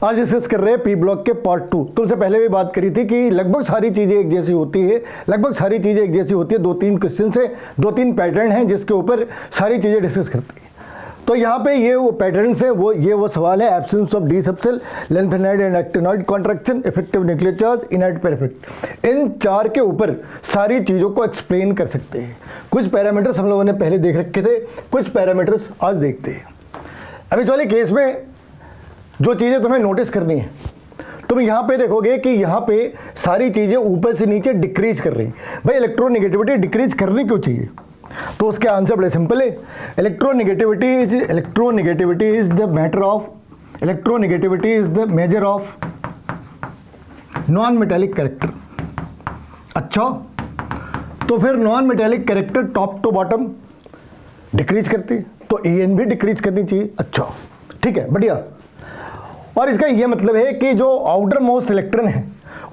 आज डिस्कस कर रहे हैं पी ब्लॉक के पार्ट 2। तुमसे पहले भी बात करी थी कि लगभग सारी चीज़ें एक जैसी होती है, दो तीन क्वेश्चन से दो तीन पैटर्न हैं जिसके ऊपर सारी चीज़ें डिस्कस करती है। तो यहाँ पे ये वो पैटर्न है, वो सवाल है absence of d subshell, lanthanoid and actinoid contraction, effective nuclear charge, inert pair effect. इन चार के ऊपर सारी चीज़ों को एक्सप्लेन कर सकते हैं। कुछ पैरामीटर्स हम लोगों ने पहले देख रखे थे, कुछ पैरामीटर्स आज देखते हैं। अब इस वाले केस में जो चीज़ें तुम्हें नोटिस करनी है, तुम यहाँ पे देखोगे कि यहाँ पे सारी चीज़ें ऊपर से नीचे डिक्रीज कर रही हैं। भाई इलेक्ट्रोनेगेटिविटी डिक्रीज करनी क्यों चाहिए? तो उसके आंसर बड़े सिंपल है। Electronegativity is the measure of non metallic character. अच्छा, तो फिर non metallic character top to bottom decrease करती है, तो एन भी डिक्रीज करनी चाहिए। अच्छा ठीक है, बढ़िया। और इसका यह मतलब है कि जो आउटर मोस्ट इलेक्ट्रॉन है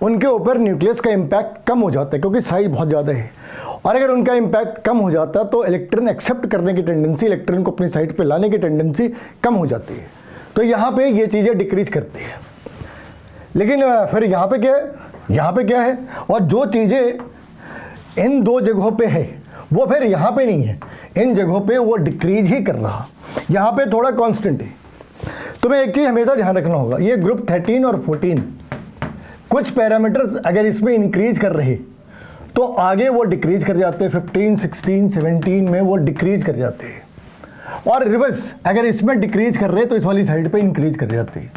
उनके ऊपर न्यूक्लियस का इम्पैक्ट कम हो जाता है, क्योंकि साइज बहुत ज़्यादा है। और अगर उनका इम्पैक्ट कम हो जाता तो इलेक्ट्रॉन एक्सेप्ट करने की टेंडेंसी, इलेक्ट्रॉन को अपनी साइड पे लाने की टेंडेंसी कम हो जाती है। तो यहाँ पे ये चीज़ें डिक्रीज करती है। लेकिन फिर यहाँ पे क्या है, और जो चीज़ें इन दो जगहों पे है वो फिर यहाँ पे नहीं है, इन जगहों पे वो डिक्रीज ही कर रहा, यहाँ पे थोड़ा कांस्टेंट है। तुम्हें एक चीज़ हमेशा ध्यान रखना होगा, ये ग्रुप 13 और 14 कुछ पैरामीटर्स अगर इसमें इंक्रीज कर रहे तो आगे वो डिक्रीज कर जाते हैं, 15, 16, 17 में वो डिक्रीज कर जाते हैं। और रिवर्स अगर इसमें डिक्रीज कर रहे तो इस वाली साइड पे इंक्रीज कर जाते हैं।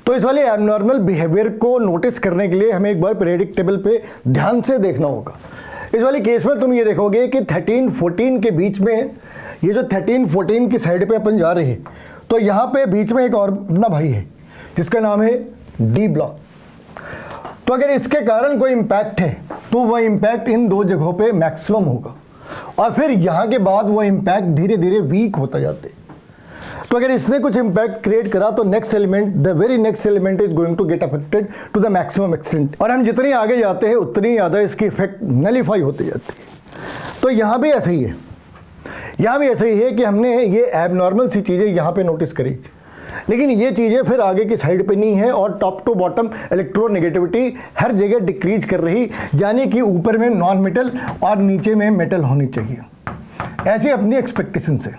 तो इस वाले एबनॉर्मल बिहेवियर को नोटिस करने के लिए हमें एक बार पीरियोडिक टेबल पे ध्यान से देखना होगा। इस वाले केस में तुम ये देखोगे कि 13-14 के बीच में, ये जो 13-14 की साइड पे अपन जा रहे हैं, तो यहाँ पे बीच में एक और अपना भाई है जिसका नाम है डी ब्लॉक। तो अगर इसके कारण कोई इम्पैक्ट है तो वह इम्पैक्ट इन दो जगहों पे मैक्सिमम होगा, और फिर यहाँ के बाद वह इम्पैक्ट धीरे धीरे वीक होता जाते हैं। तो अगर इसने कुछ इम्पैक्ट क्रिएट करा तो next element, the very next element is going to get affected to the maximum extent. और हम जितनी आगे जाते हैं उतनी ज़्यादा इसकी इफेक्ट नलीफाई होती जाती है। तो यहाँ भी ऐसा ही है, कि हमने ये एबनॉर्मल सी चीज़ें यहाँ पे नोटिस करी, लेकिन ये चीज़ें फिर आगे की साइड पे नहीं है, और टॉप टू बॉटम इलेक्ट्रोनेगेटिविटी हर जगह डिक्रीज कर रही, यानी कि ऊपर में नॉन मेटल और नीचे में मेटल होनी चाहिए, ऐसी अपनी एक्सपेक्टेशन से।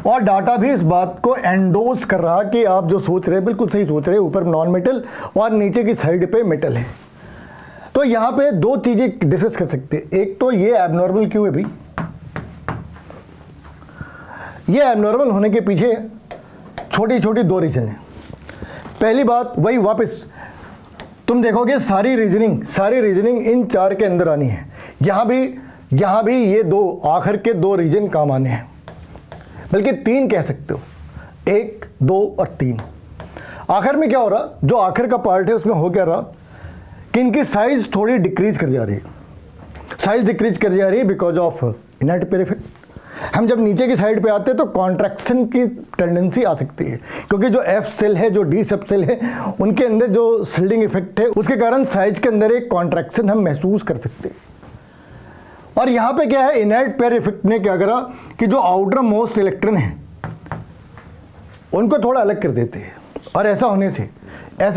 और डाटा भी इस बात को एंडोर्स कर रहा कि आप जो सोच रहे हैं बिल्कुल सही सोच रहे हैं, ऊपर नॉन मेटल और नीचे की साइड पे मेटल है। तो यहाँ पे दो चीज़ें डिस्कस कर सकते हैं। एक तो ये एबनॉर्मल क्यों है भाई, ये एबनॉर्मल होने के पीछे छोटी छोटी दो रीजन है। पहली बात वही, वापस तुम देखोगे सारी रीजनिंग इन चार के अंदर आनी है। यहाँ भी ये दो आखिर के दो रीजन काम आने हैं, बल्कि तीन कह सकते हो, 1, 2 और 3। आखिर में क्या हो रहा, जो आखिर का पार्ट है उसमें हो क्या रहा कि इनकी साइज थोड़ी डिक्रीज कर जा रही है, because of inert pair effect. हम जब नीचे की साइड पे आते हैं तो कॉन्ट्रैक्शन की टेंडेंसी आ सकती है, क्योंकि जो एफ सेल है, जो डी सब सेल है, उनके अंदर जो शिल्डिंग इफेक्ट है उसके कारण साइज के अंदर एक कॉन्ट्रैक्शन हम महसूस कर सकते हैं। और यहाँ पे क्या है, इनर्ट पेयर इफेक्ट ने क्या करा कि जो आउटर मोस्ट इलेक्ट्रॉन है उनको थोड़ा अलग कर देते हैं। और ऐसा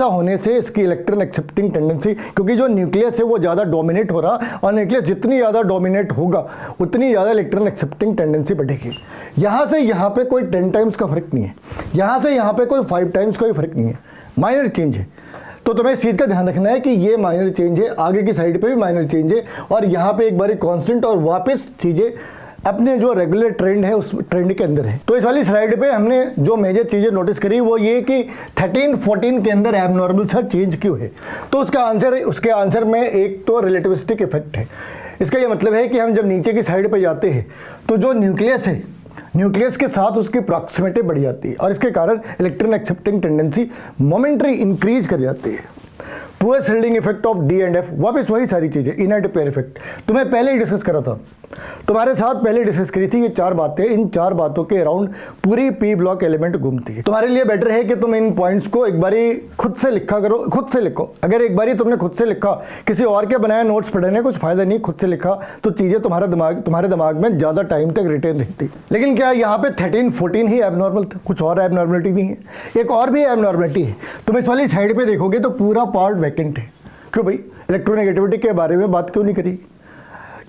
होने से इसकी इलेक्ट्रॉन एक्सेप्टिंग टेंडेंसी, क्योंकि जो न्यूक्लियस है वो ज़्यादा डोमिनेट हो रहा, और न्यूक्लियस जितनी ज़्यादा डोमिनेट होगा उतनी ज़्यादा इलेक्ट्रॉन एक्सेप्टिंग टेंडेंसी बढ़ेगी। यहाँ से यहाँ पे कोई 10 टाइम्स का फर्क नहीं है, यहाँ से यहाँ पे कोई 5 टाइम्स का फर्क नहीं है, माइनर चेंज है। तो तुम्हें इस चीज़ का ध्यान रखना है कि ये माइनर चेंज है, आगे की साइड पे भी माइनर चेंज है, और यहाँ पे एक बार कांस्टेंट, और वापस चीज़ें अपने जो रेगुलर ट्रेंड है उस ट्रेंड के अंदर है। तो इस वाली स्लाइड पे हमने जो मेजर चीज़ें नोटिस करी वो ये कि 13-14 के अंदर एबनॉर्मल सा चेंज क्यों है। तो उसके आंसर में एक तो रिलेटिविस्टिक इफेक्ट है। इसका ये मतलब है कि हम जब नीचे की साइड पे जाते हैं तो जो न्यूक्लियस है, न्यूक्लियस के साथ उसकी प्रॉक्सिमिटी बढ़ जाती है, और इसके कारण electron accepting tendency momentary increase कर जाती है। Poor shielding effect of D and F, वापस वही सारी चीज़ें, इनर्ट पेयर इफेक्ट तुम्हें पहले ही डिस्कस करा था, तुम्हारे साथ पहले डिस्कस करी थी ये 4 बातें। इन 4 बातों के अराउंड पूरी पी ब्लॉक एलिमेंट घूमती है। तुम्हारे लिए बेटर है कि तुम इन पॉइंट्स को एक बारी खुद से लिखा करो, खुद से लिखो। अगर एक बारी तुमने खुद से लिखा, किसी और के बनाया नोट्स पढ़ने कुछ फायदा नहीं, खुद से लिखा तो चीज़ें तुम्हारे दिमाग में ज़्यादा टाइम तक रिटेन रहती। लेकिन क्या यहाँ पे 13, 14 ही एबनॉर्मल था, कुछ और एबनॉर्मलिटी नहीं है। एक और भी एबनॉर्मलिटी है, तुम इस वाली साइड पे देखोगे तो पूरा पार्ट वैकेंट है। क्यों भाई, इलेक्ट्रोनेगेटिविटी के बारे में बात क्यों नहीं करी?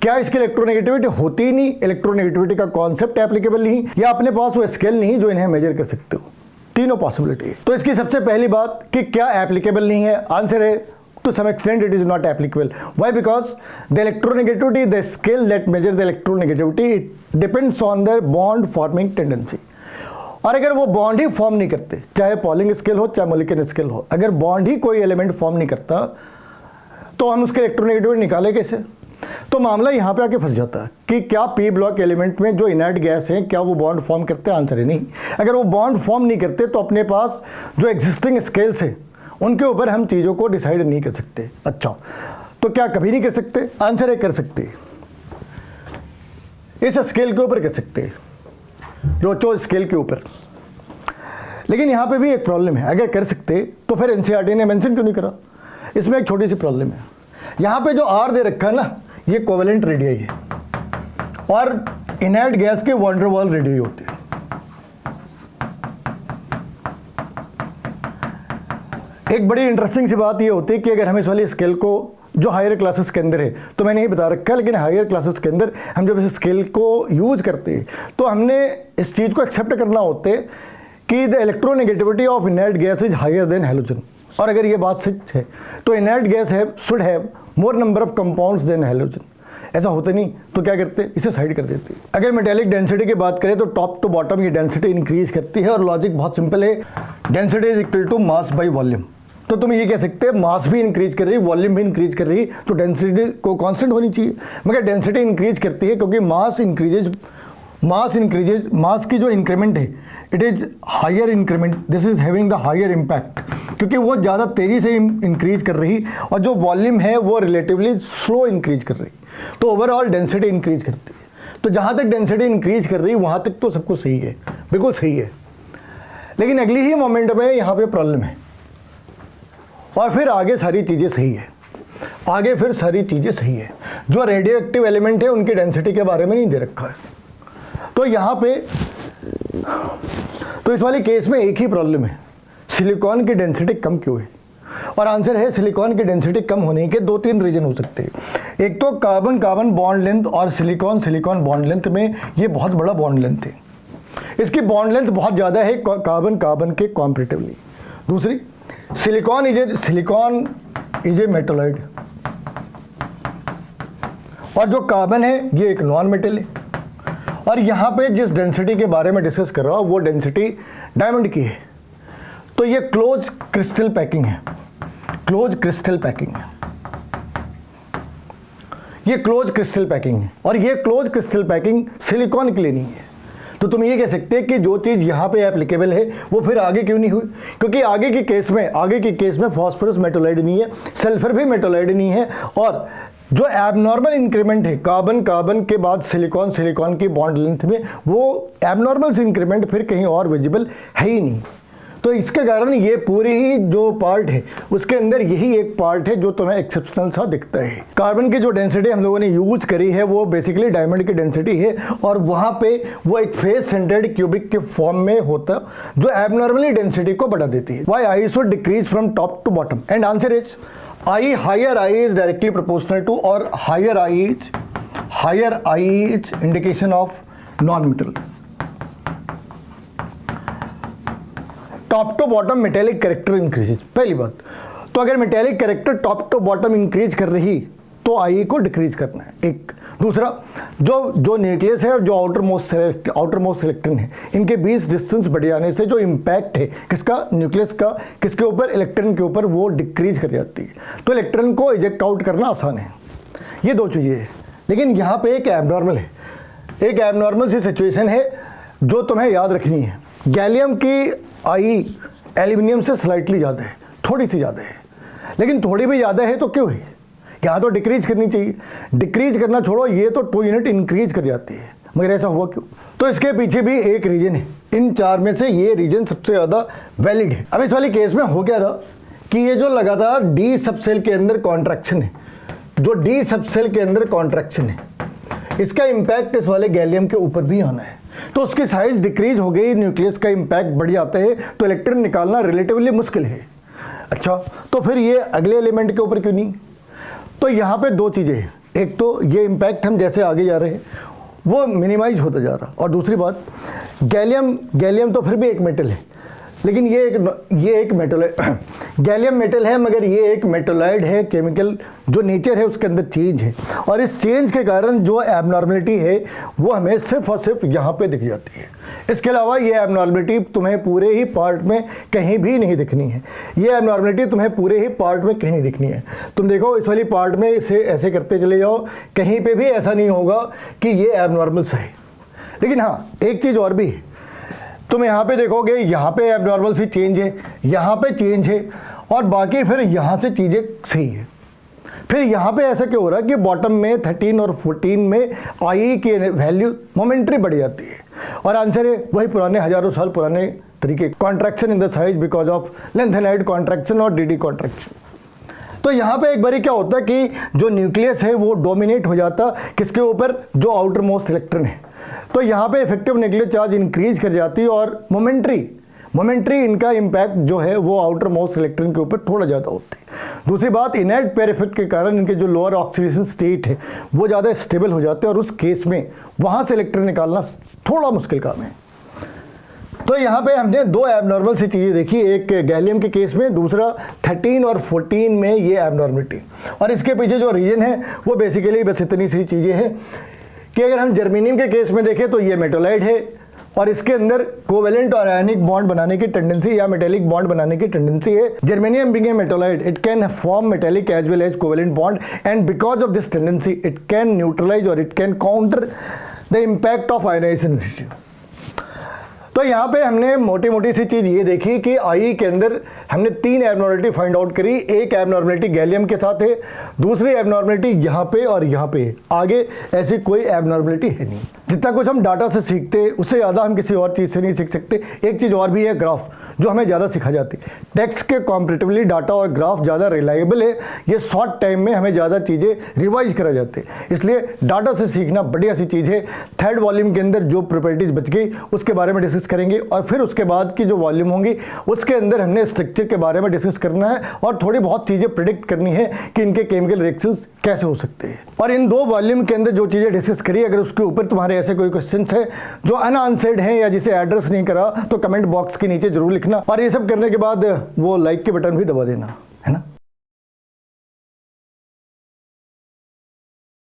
क्या इसकी इलेक्ट्रोनेगेटिविटी होती ही नहीं, इलेक्ट्रोनेगेटिविटी का कॉन्सेप्ट एप्लीकेबल नहीं, या अपने पास वो स्केल नहीं जो इन्हें मेजर कर सकते हो? तीनों पॉसिबिलिटी है। तो इसकी सबसे पहली बात कि क्या एप्लीकेबल नहीं है, आंसर है to some extent it is not applicable. Why? Because the electronegativity, the scale that measure the electronegativity, it depends on the bond forming tendency. और अगर वो बॉन्ड ही फॉर्म नहीं करते, चाहे पॉलिंग स्केल हो चाहे मोलिकुलर स्केल हो, अगर बॉन्ड ही कोई एलिमेंट फॉर्म नहीं करता तो हम उसके इलेक्ट्रोनेगेटिविटी निकाले कैसे? तो मामला यहाँ पे आके फंस जाता है कि क्या पी ब्लॉक एलिमेंट में जो इनर्ट गैस है क्या वो बॉन्ड फॉर्म करते हैं? आंसर है नहीं। अगर वो बॉन्ड फॉर्म नहीं करते तो अपने पास जो एग्जिस्टिंग स्केल्स है उनके ऊपर हम चीज़ों को डिसाइड नहीं कर सकते। अच्छा, तो क्या कभी नहीं कर सकते? आंसर है कर सकते, इस स्केल के ऊपर कर सकते, रोचो स्केल के ऊपर। लेकिन यहाँ पे भी एक प्रॉब्लम है, अगर कर सकते तो फिर एनसीईआरटी ने मेंशन क्यों नहीं करा? इसमें एक छोटी सी प्रॉब्लम है। यहाँ पे जो आर दे रखा है ना, ये कोवेलेंट रेडियाई है और इनर्ट गैस के वैन डर वाल रेडियाई होती है। एक बड़ी इंटरेस्टिंग सी बात ये होती है कि अगर हम इस वाली स्केल को जो हायर क्लासेस के अंदर है, तो मैंने ये बता रखा है, लेकिन हायर क्लासेस के अंदर हम जब इस स्केल को यूज करते हैं तो हमने इस चीज़ को एक्सेप्ट करना होता है कि the electronegativity of inert gas is higher than halogen. और अगर ये बात सच है तो inert gas should have more number of compounds than halogen. ऐसा होता नहीं तो क्या करते, इसे साइड कर देते। अगर मेटेलिक डेंसिटी की बात करें तो टॉप टू बॉटम ये डेंसिटी इंक्रीज करती है और लॉजिक बहुत सिंपल है, density is equal to mass by volume. तो तुम ये कह सकते हैं मास भी इंक्रीज कर रही है, वॉल्यूम भी इंक्रीज कर रही है, तो डेंसिटी को कांस्टेंट होनी चाहिए। मगर डेंसिटी इंक्रीज करती है क्योंकि मास इंक्रीजेज, मास की जो इंक्रीमेंट है it is higher increment, this is having the higher impact, क्योंकि वो ज़्यादा तेज़ी से इंक्रीज कर रही और जो वॉल्यूम है वो रिलेटिवली स्लो इंक्रीज कर रही, तो ओवरऑल डेंसिटी इंक्रीज करती है। तो जहाँ तक डेंसिटी इंक्रीज कर रही है वहाँ तक तो सब कुछ सही है, बिल्कुल सही है। लेकिन अगली ही मोमेंट में यहाँ पे प्रॉब्लम है और फिर आगे सारी चीज़ें सही है, आगे फिर सारी चीज़ें सही है। जो रेडियो एक्टिव एलिमेंट है उनकी डेंसिटी के बारे में नहीं दे रखा है। तो यहाँ पे तो इस वाले केस में एक ही प्रॉब्लम है, सिलिकॉन की डेंसिटी कम क्यों है? और आंसर है सिलिकॉन की डेंसिटी कम होने के 2-3 रीजन हो सकते हैं। एक तो कार्बन कार्बन बॉन्ड लेंथ और सिलिकॉन सिलिकॉन बॉन्ड लेंथ में ये बहुत बड़ा बॉन्ड लेंथ है, इसकी बॉन्ड लेंथ बहुत ज़्यादा है कार्बन कार्बन के कॉम्परेटिवली। दूसरी, सिलिकॉन इज ए मेटलॉइड और जो कार्बन है ये एक नॉन मेटल है। और यहाँ पे जिस डेंसिटी के बारे में डिस्कस कर रहा हूँ वो डेंसिटी डायमंड की है। तो ये क्लोज क्रिस्टल पैकिंग है, क्लोज क्रिस्टल पैकिंग है, ये क्लोज क्रिस्टल पैकिंग है और ये क्लोज क्रिस्टल पैकिंग सिलिकॉन के लिए नहीं है। तो तुम ये कह सकते हैं कि जो चीज़ यहाँ पे एप्लीकेबल है वो फिर आगे क्यों नहीं हुई? क्योंकि आगे के केस में फॉस्फोरस मेटोलाइड नहीं है, सल्फर भी मेटोलाइड नहीं है और जो एबनॉर्मल इंक्रीमेंट है कार्बन कार्बन के बाद सिलिकॉन सिलिकॉन की बॉन्ड लेंथ में, वो एबनॉर्मल इंक्रीमेंट फिर कहीं और विजिबल है ही नहीं। तो इसके कारण ये पूरी ही जो पार्ट है उसके अंदर यही एक पार्ट है जो तुम्हें एक्सेप्शनल सा दिखता है। कार्बन की जो डेंसिटी हम लोगों ने यूज करी है वो बेसिकली डायमंड की डेंसिटी है और वहाँ पे वो एक फेस सेंटर्ड क्यूबिक के फॉर्म में होता जो एबनॉर्मली डेंसिटी को बढ़ा देती है। Why I should decrease from top to bottom and answer is I, higher I is directly proportional to और higher I is indication of non metal. Top to bottom metallic character increases, पहली बात। तो अगर metallic character top to bottom increase कर रही तो आई को decrease करना है, एक। दूसरा, जो न्यूक्लियस है और जो आउटर मोस्ट इलेक्ट्रॉन है, इनके बीच डिस्टेंस बढ़ जाने से जो इम्पैक्ट है किसका, न्यूक्लियस का, किसके ऊपर, इलेक्ट्रॉन के ऊपर, वो डिक्रीज कर जाती है। तो इलेक्ट्रॉन को इजेक्ट आउट करना आसान है। ये दो चीज़ें हैं। लेकिन यहाँ पे एक एबनॉर्मल है, एक एबनॉर्मल सी सिचुएशन है जो तुम्हें याद रखनी है। गैलियम की आई एल्यूमिनियम से स्लाइटली ज़्यादा है, थोड़ी सी ज़्यादा है, लेकिन थोड़ी भी ज़्यादा है तो क्यों है, यहाँ तो डिक्रीज करनी चाहिए। डिक्रीज करना छोड़ो, ये तो 2 यूनिट इंक्रीज कर जाती है, मगर ऐसा हुआ क्यों? तो इसके पीछे भी एक रीजन है, इन 4 में से ये रीजन सबसे ज़्यादा वैलिड है। अब इस वाले केस में हो क्या रहा कि ये जो लगातार डी सबसेल के अंदर कॉन्ट्रैक्शन है, जो डी सबसेल के अंदर कॉन्ट्रैक्शन है, इसका इम्पैक्ट इस वाले गैलियम के ऊपर भी आना है। तो उसकी साइज डिक्रीज हो गई, न्यूक्लियस का इम्पैक्ट बढ़ जाता है, तो इलेक्ट्रॉन निकालना रिलेटिवली मुश्किल है। अच्छा, तो फिर ये अगले एलिमेंट के ऊपर क्यों नहीं? तो यहाँ पे 2 चीज़ें हैं, एक तो ये इम्पैक्ट हम जैसे आगे जा रहे हैं वो मिनिमाइज होता जा रहा, और दूसरी बात गैलियम तो फिर भी एक मेटल है, लेकिन ये एक मेटल है, गैलियम मेटल है मगर ये एक मेटोलाइड है। केमिकल जो नेचर है उसके अंदर चेंज है, और इस चेंज के कारण जो एबनॉर्मलिटी है वो हमें सिर्फ और सिर्फ यहाँ पे दिख जाती है। इसके अलावा ये एबनॉर्मलिटी तुम्हें पूरे ही पार्ट में कहीं भी नहीं दिखनी है। ये एबनॉर्मलिटी तुम्हें पूरे ही पार्ट में कहीं नहीं दिखनी है। तुम देखो इस वाली पार्ट में इसे ऐसे करते चले जाओ, कहीं पे भी ऐसा नहीं होगा कि ये एबनॉर्मल सा है। लेकिन हाँ, एक चीज़ और भी है, तुम यहाँ पे देखोगे यहाँ पे एबनॉर्मल सी चेंज है, यहाँ पे चेंज है, और बाकी फिर यहाँ से चीज़ें सही है। फिर यहाँ पे ऐसा क्यों हो रहा है कि बॉटम में 13 और 14 में आई की वैल्यू मोमेंट्री बढ़ जाती है, और आंसर है वही पुराने हजारों साल पुराने तरीके, contraction in the size because of lanthanide contraction और डी कॉन्ट्रैक्शन। तो यहाँ पे एक बारी क्या होता है कि जो न्यूक्लियस है वो डोमिनेट हो जाता किसके ऊपर, जो आउटर मोस्ट इलेक्ट्रॉन है। तो यहाँ पे इफेक्टिव न्यूक्लियर चार्ज इंक्रीज कर जाती है, और मोमेंट्री इनका इम्पैक्ट जो है वो आउटर मोस्ट इलेक्ट्रॉन के ऊपर थोड़ा ज़्यादा होता है। दूसरी बात, इनर्ट पेयर इफेक्ट के कारण इनके जो लोअर ऑक्सीडेशन स्टेट है वो ज़्यादा स्टेबल हो जाते हैं, और उस केस में वहाँ से इलेक्ट्रॉन निकालना थोड़ा मुश्किल काम है। तो यहाँ पे हमने 2 एबनॉर्मल सी चीज़ें देखी, एक गैलियम के केस में, दूसरा 13 और 14 में ये एबनॉर्मलिटी। और इसके पीछे जो रीजन है वो बेसिकली बस इतनी सी चीज़ें हैं कि अगर हम जर्मेनियम के केस में देखें तो ये मेटोलाइड है, और इसके अंदर कोवेलेंट और आयनिक बॉन्ड बनाने की टेंडेंसी या मेटेलिक बॉन्ड बनाने की टेंडेंसी है। Germanium being a metalloid, it can form metallic as well as covalent bond, and because of this tendency it can neutralise और it can counter the impact of ionisation. तो यहाँ पे हमने मोटी मोटी सी चीज़ ये देखी कि आई के अंदर हमने 3 एबनॉर्मलिटी फाइंड आउट करी। एक एबनॉर्मलिटी गैलियम के साथ है, दूसरी एबनॉर्मलिटी यहाँ पे और यहाँ पे है, आगे ऐसी कोई एबनॉर्मलिटी है नहीं। जितना कुछ हम डाटा से सीखते हैं उससे ज़्यादा हम किसी और चीज़ से नहीं सीख सकते। एक चीज़ और भी है, ग्राफ, जो हमें ज़्यादा सिखा जाती है। टेक्स्ट के कॉम्परेटिवली डाटा और ग्राफ ज़्यादा रिलायबल है, ये शॉर्ट टाइम में हमें ज़्यादा चीज़ें रिवाइज करा जाते हैं, इसलिए डाटा से सीखना बढ़िया सी चीज़ है। 3rd वॉल्यूम के अंदर जो प्रॉपर्टीज़ बच गई उसके बारे में डिस्कस करेंगे, और फिर उसके बाद की जो वॉल्यूम होंगी उसके अंदर हमने स्ट्रक्चर के बारे में डिस्कस करना है, और थोड़ी बहुत चीज़ें प्रिडिक्ट करनी है कि इनके केमिकल रिएक्शंस कैसे हो सकते हैं। और इन 2 वॉल्यूम के अंदर जो चीज़ें डिस्कस करी, अगर उसके ऊपर तुम्हारे ऐसे कोई क्वेश्चंस है जो अनआंसर्ड हैं या जिसे एड्रेस नहीं करा, तो कमेंट बॉक्स के नीचे जरूर लिखना, और ये सब करने के बाद वो लाइक के बटन भी दबा देना।